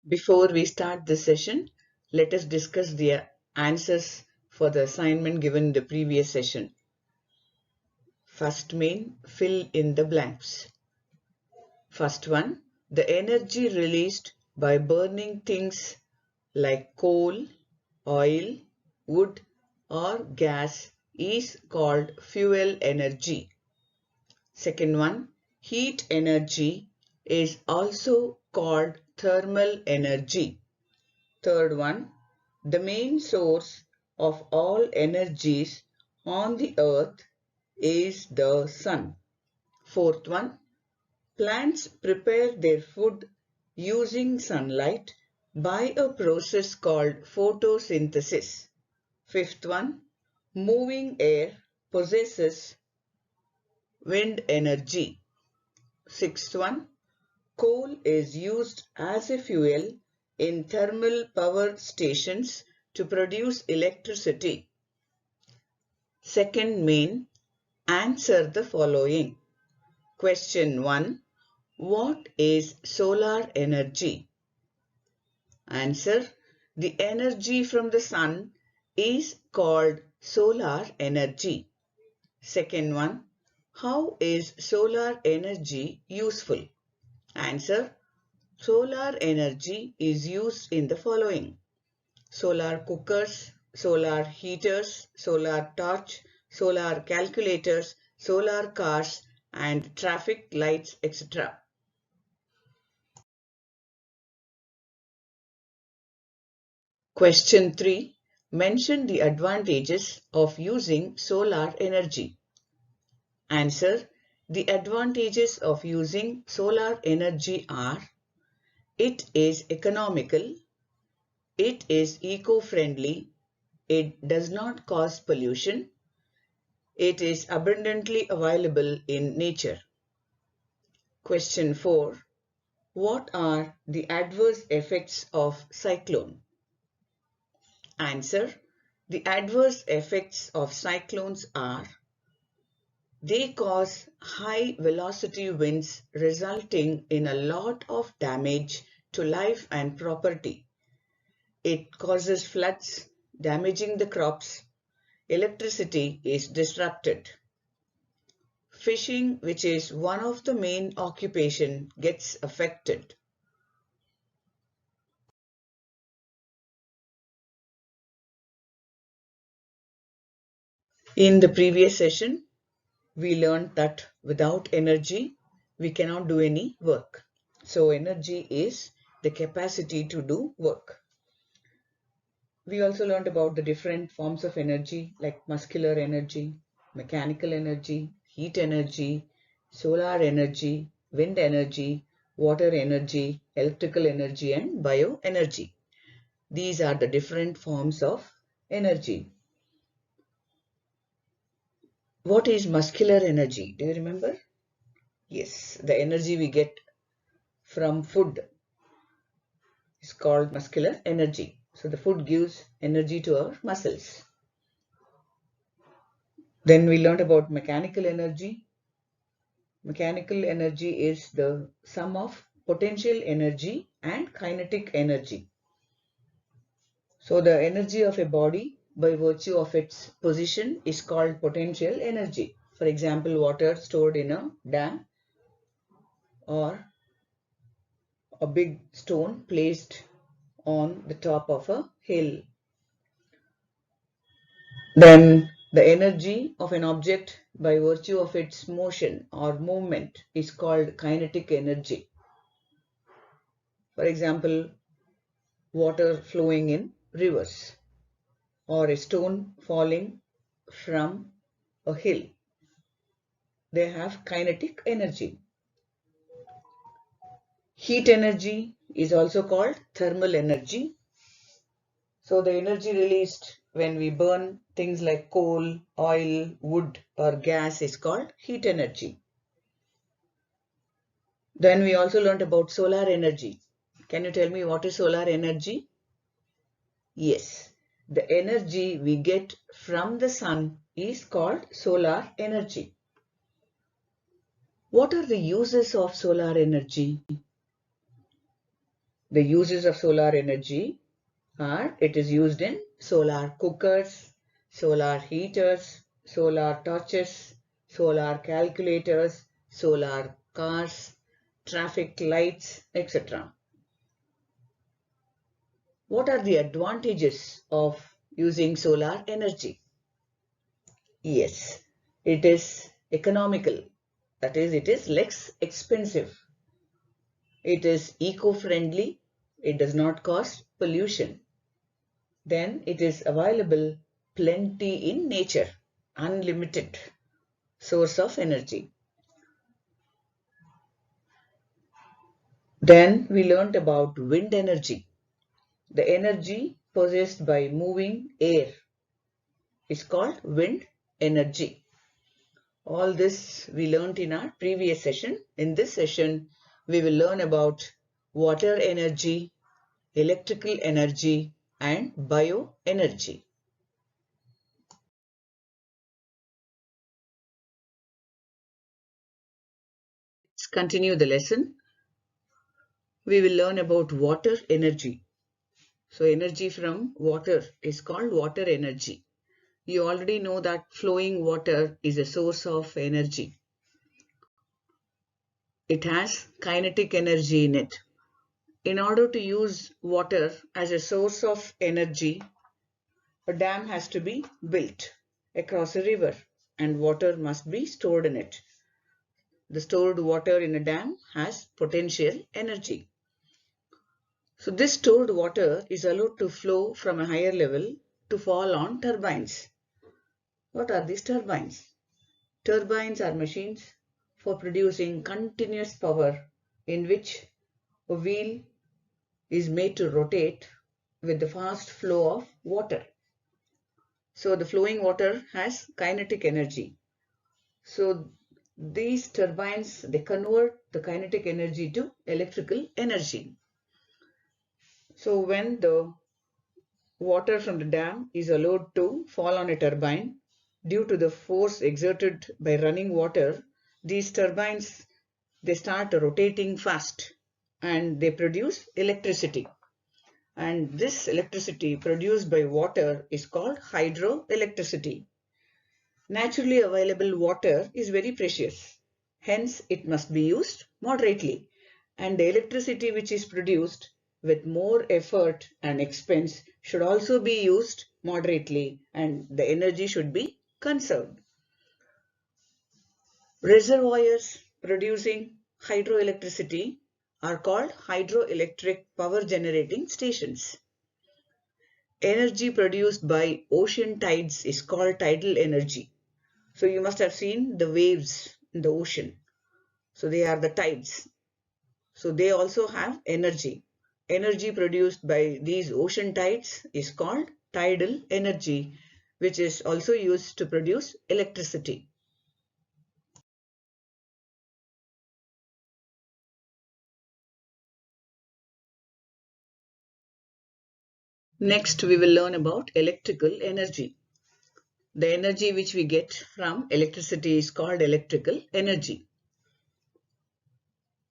Before we start this session, let us discuss the answers for the assignment given in the previous session. First main, fill in the blanks. First one, the energy released by burning things like coal, oil, wood or gas is called fuel energy. Second one, heat energy is also called thermal energy. Third one, the main source of all energies on the earth is the sun. Fourth one, plants prepare their food using sunlight by a process called photosynthesis. Fifth one, moving air possesses wind energy. Sixth one, coal is used as a fuel in thermal power stations to produce electricity. Second main, answer the following. Question 1. What is solar energy? Answer. The energy from the sun is called solar energy. Second one. How is solar energy useful? Answer. Solar energy is used in the following: solar cookers, solar heaters, solar torch, solar calculators, solar cars, and traffic lights, etc. Question 3. Mention the advantages of using solar energy. Answer. The advantages of using solar energy are: it is economical, it is eco-friendly, it does not cause pollution, it is abundantly available in nature. Question 4. What are the adverse effects of cyclone? Answer. The adverse effects of cyclones are: they cause high velocity winds resulting in a lot of damage to life and property. It causes floods, damaging the crops. Electricity is disrupted. Fishing, which is one of the main occupation, gets affected. In the previous session, we learned that without energy, we cannot do any work. So energy is the capacity to do work. We also learned about the different forms of energy like muscular energy, mechanical energy, heat energy, solar energy, wind energy, water energy, electrical energy, and bioenergy. These are the different forms of energy. What is muscular energy? Do you remember? Yes, the energy we get from food is called muscular energy. So the food gives energy to our muscles. Then we learned about mechanical energy. Mechanical energy is the sum of potential energy and kinetic energy. So the energy of a body by virtue of its position is called potential energy. For example, water stored in a dam or a big stone placed on the top of a hill. Then the energy of an object by virtue of its motion or movement is called kinetic energy. For example, water flowing in rivers or a stone falling from a hill. They have kinetic energy. Heat energy is also called thermal energy. So the energy released when we burn things like coal, oil, wood or gas is called heat energy. Then we also learned about solar energy. Can you tell me what is solar energy? Yes, the energy we get from the sun is called solar energy. What are the uses of solar energy? The uses of solar energy are it is used in solar cookers, solar heaters, solar torches, solar calculators, solar cars, traffic lights, etc. What are the advantages of using solar energy? Yes, it is economical. That is, it is less expensive. It is eco-friendly. It does not cause pollution. Then it is available plenty in nature, unlimited source of energy. Then we learned about wind energy. The energy possessed by moving air is called wind energy. All this we learned in our previous session. In this session, we will learn about water energy, electrical energy, and bioenergy. Let's continue the lesson. We will learn about water energy. So energy from water is called water energy. You already know that flowing water is a source of energy. It has kinetic energy in it. In order to use water as a source of energy, a dam has to be built across a river and water must be stored in it. The stored water in a dam has potential energy. So this stored water is allowed to flow from a higher level to fall on turbines. What are these turbines? Turbines are machines for producing continuous power in which a wheel is made to rotate with the fast flow of water. So the flowing water has kinetic energy. So these turbines, they convert the kinetic energy to electrical energy. So when the water from the dam is allowed to fall on a turbine, due to the force exerted by running water, these turbines, they start rotating fast and they produce electricity. And this electricity produced by water is called hydroelectricity. Naturally available water is very precious. Hence, it must be used moderately. And the electricity which is produced with more effort and expense should also be used moderately, and the energy should be conserved. Reservoirs producing hydroelectricity are called hydroelectric power generating stations. Energy produced by ocean tides is called tidal energy. So you must have seen the waves in the ocean. So they are the tides. So they also have energy. Energy produced by these ocean tides is called tidal energy, which is also used to produce electricity. Next, we will learn about electrical energy. The energy which we get from electricity is called electrical energy.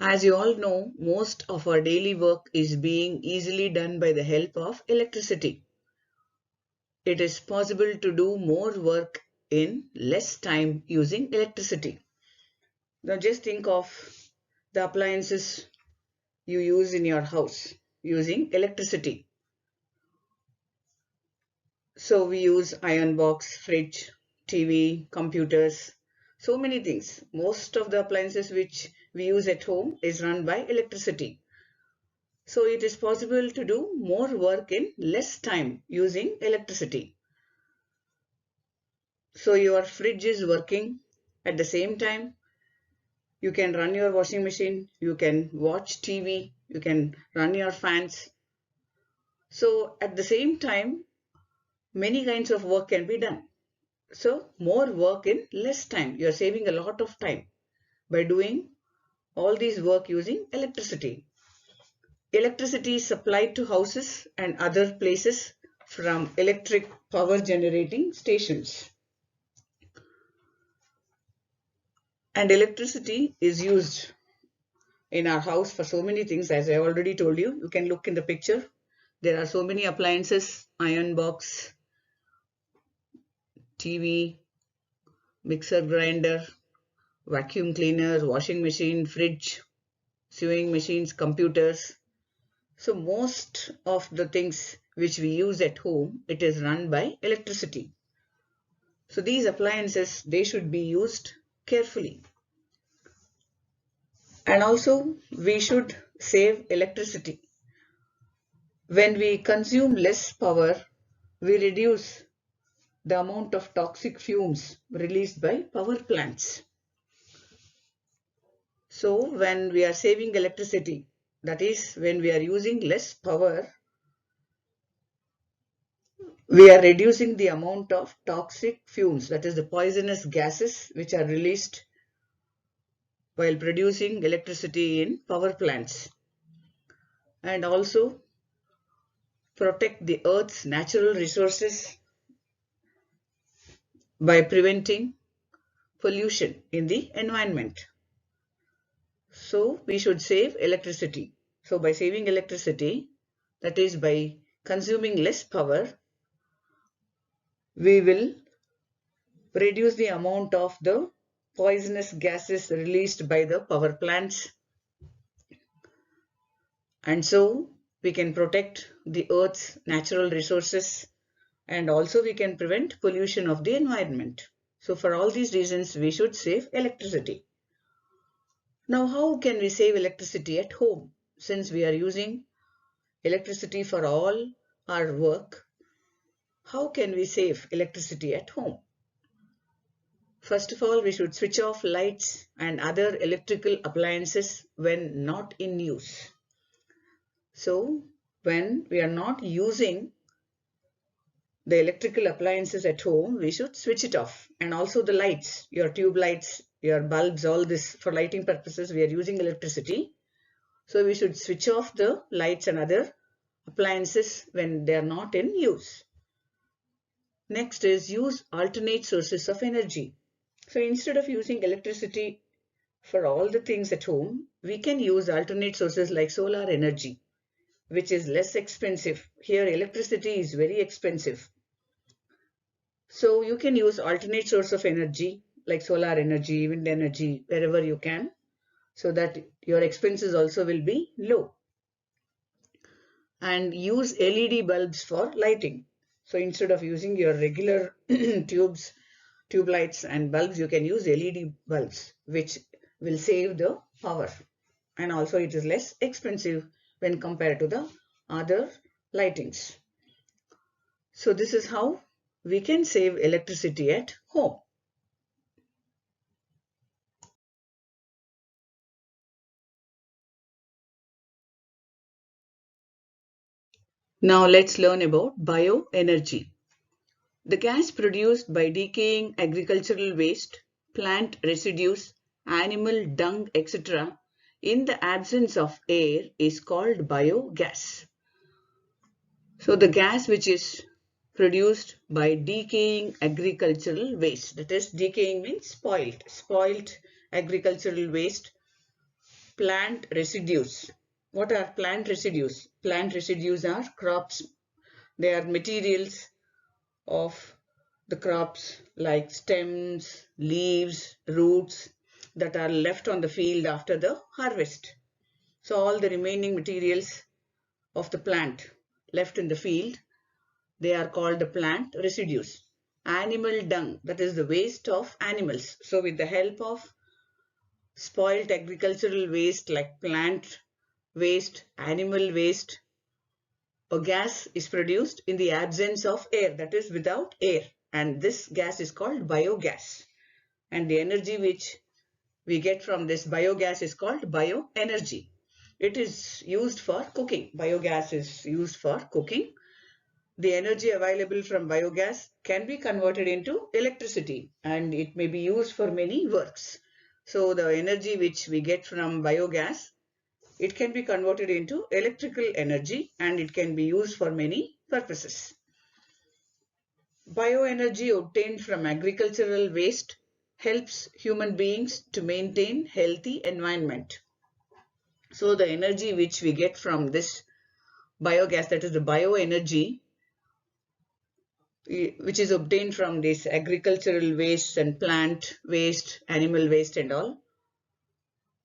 As you all know, most of our daily work is being easily done by the help of electricity. It is possible to do more work in less time using electricity. Now just think of the appliances you use in your house using electricity. So we use iron box, fridge, TV, computers, so many things. Most of the appliances which we use at home is run by electricity. So it is possible to do more work in less time using electricity. So your fridge is working at the same time. You can run your washing machine, you can watch TV, you can run your fans. So at the same time, many kinds of work can be done. So more work in less time. You are saving a lot of time by doing all these work using electricity. Electricity is supplied to houses and other places from electric power generating stations. And electricity is used in our house for so many things. As I already told you, you can look in the picture. There are so many appliances: iron box, TV, mixer grinder, vacuum cleaner, washing machine, fridge, sewing machines, computers. So most of the things which we use at home, it is run by electricity. So these appliances, they should be used carefully. And also we should save electricity. When we consume less power, we reduce the amount of toxic fumes released by power plants. So when we are saving electricity, that is when we are using less power, we are reducing the amount of toxic fumes, that is the poisonous gases which are released while producing electricity in power plants. And also protect the earth's natural resources by preventing pollution in the environment. So we should save electricity. So by saving electricity, that is by consuming less power, we will reduce the amount of the poisonous gases released by the power plants, and so we can protect the earth's natural resources, and also we can prevent pollution of the environment. So for all these reasons, we should save electricity. Now, how can we save electricity at home? Since we are using electricity for all our work, how can we save electricity at home? First of all, we should switch off lights and other electrical appliances when not in use. So, when we are not using the electrical appliances at home, we should switch it off. And also the lights, your tube lights, your bulbs, all this for lighting purposes, we are using electricity. So we should switch off the lights and other appliances when they are not in use. Next is use alternate sources of energy. So instead of using electricity for all the things at home, we can use alternate sources like solar energy, which is less expensive. Here electricity is very expensive. So you can use alternate source of energy like solar energy, wind energy, wherever you can, so that your expenses also will be low. And use LED bulbs for lighting. So instead of using your regular tube lights and bulbs, you can use LED bulbs, which will save the power. And also it is less expensive when compared to the other lightings. So this is how we can save electricity at home. Now let's learn about bioenergy. The gas produced by decaying agricultural waste, plant residues, animal dung, etc. in the absence of air is called biogas. So the gas which is produced by decaying agricultural waste, that is decaying means spoiled agricultural waste, plant residues. What are plant residues? Plant residues are crops. They are materials of the crops like stems, leaves, roots that are left on the field after the harvest. So all the remaining materials of the plant left in the field, they are called the plant residues. Animal dung, that is the waste of animals. So with the help of spoiled agricultural waste like plant waste, animal waste, a gas is produced in the absence of air, that is without air, and this gas is called biogas. And the energy which we get from this biogas is called bioenergy. It is used for cooking. Biogas is used for cooking. The energy available from biogas can be converted into electricity, and it may be used for many works. So the energy which we get from biogas, it can be converted into electrical energy, and it can be used for many purposes. Bioenergy obtained from agricultural waste helps human beings to maintain healthy environment. So the energy which we get from this biogas, that is the bioenergy, which is obtained from this agricultural waste and plant waste, animal waste and all,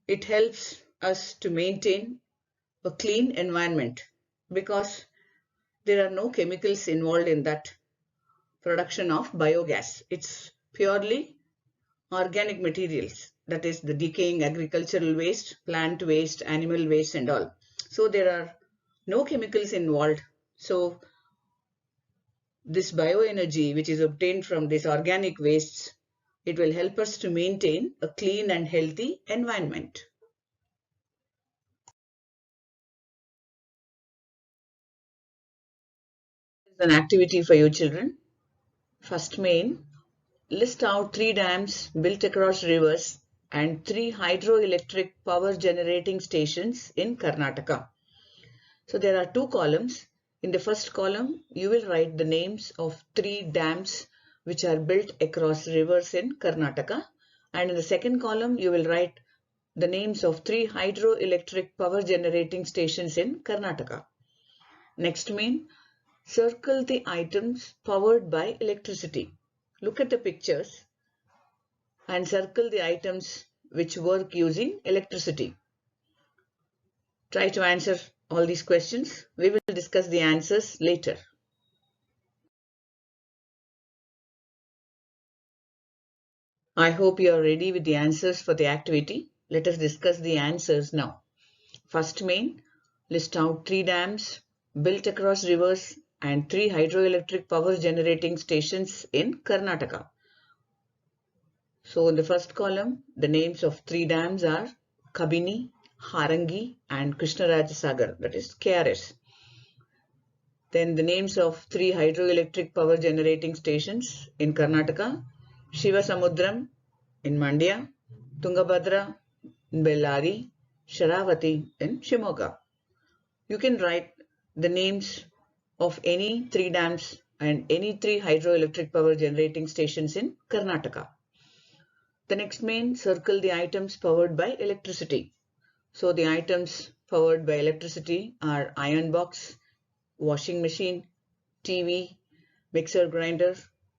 it helps us to maintain a clean environment because there are no chemicals involved in that production of biogas. It's purely organic materials, that is the decaying agricultural waste, plant waste, animal waste and all. So there are no chemicals involved. So this bioenergy which is obtained from these organic wastes, it will help us to maintain a clean and healthy environment. An activity for you children. First main, list out 3 dams built across rivers and 3 hydroelectric power generating stations in Karnataka. So there are 2 columns. In the first column, you will write the names of 3 dams which are built across rivers in Karnataka. And in the second column, you will write the names of 3 hydroelectric power generating stations in Karnataka. Next main, circle the items powered by electricity. Look at the pictures and circle the items which work using electricity. Try to answer all these questions. We will discuss the answers later. I hope you are ready with the answers for the activity. Let us discuss the answers now. First main, list out 3 dams built across rivers and 3 hydroelectric power generating stations in Karnataka. So in the first column, the names of 3 dams are Kabini, Harangi and Krishnarajasagar, that is KRS. Then the names of 3 hydroelectric power generating stations in Karnataka, Shivasamudram in Mandya, Tungabhadra in Bellari, Sharavati in Shimoga. You can write the names of any 3 dams and any 3 hydroelectric power generating stations in Karnataka. The next main, circle the items powered by electricity. So the items powered by electricity are iron box, washing machine, TV, mixer grinder,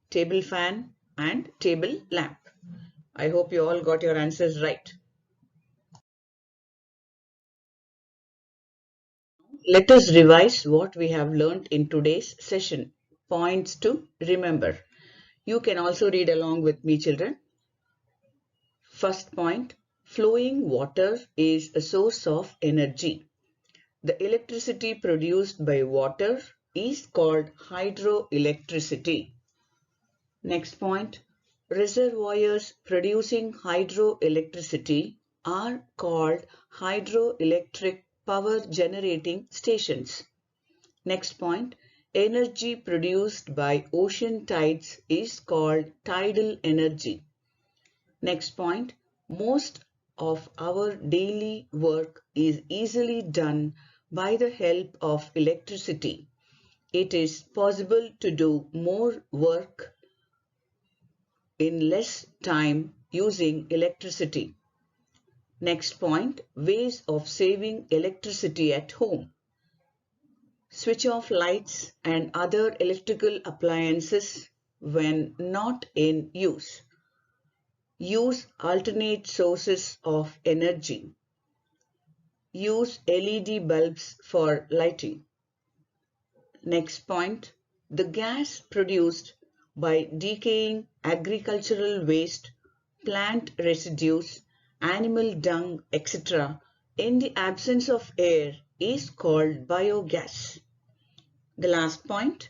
table fan and table lamp. I hope you all got your answers right. Let us revise what we have learned in today's session. Points to remember. You can also read along with me, children. First point, flowing water is a source of energy. The electricity produced by water is called hydroelectricity. Next point, reservoirs producing hydroelectricity are called hydroelectric power generating stations. Next point, energy produced by ocean tides is called tidal energy. Next point, most of our daily work is easily done by the help of electricity. It is possible to do more work in less time using electricity. Next point, ways of saving electricity at home. Switch off lights and other electrical appliances when not in use. Use alternate sources of energy. Use LED bulbs for lighting. Next point, the gas produced by decaying agricultural waste, plant residues, animal dung, etc. in the absence of air is called biogas. The last point,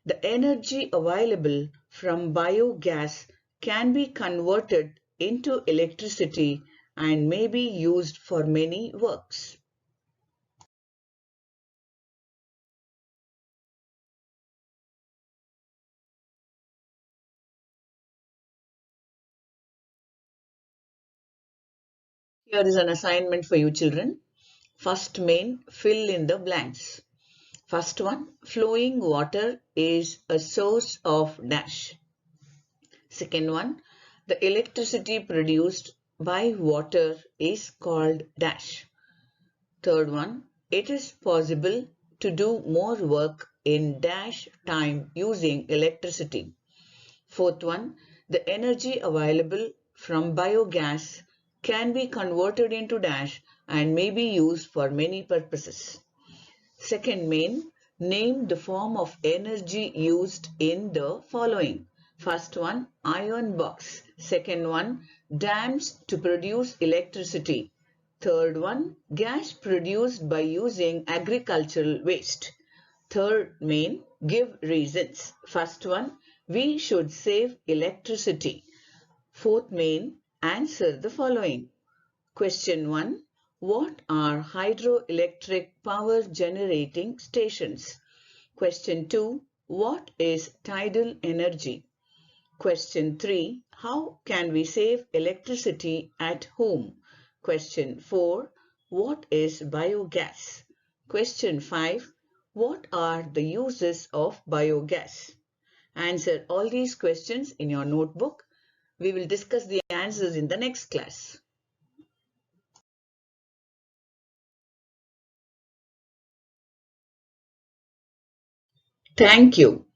the energy available from biogas can be converted into electricity and may be used for many works. Here is an assignment for you children. First main, fill in the blanks. First one, flowing water is a source of dash. Second one, the electricity produced by water is called dash. Third one, it is possible to do more work in dash time using electricity. Fourth one, the energy available from biogas can be converted into dash and may be used for many purposes. Second main, name the form of energy used in the following. First one, iron box. Second one, dams to produce electricity. Third one, gas produced by using agricultural waste. Third main, give reasons. First one, we should save electricity. Fourth main, answer the following. Question 1. What are hydroelectric power generating stations? Question 2. What is tidal energy? Question 3. How can we save electricity at home? Question 4. What is biogas? Question 5. What are the uses of biogas? Answer all these questions in your notebook. We will discuss the answers in the next class. Thank you.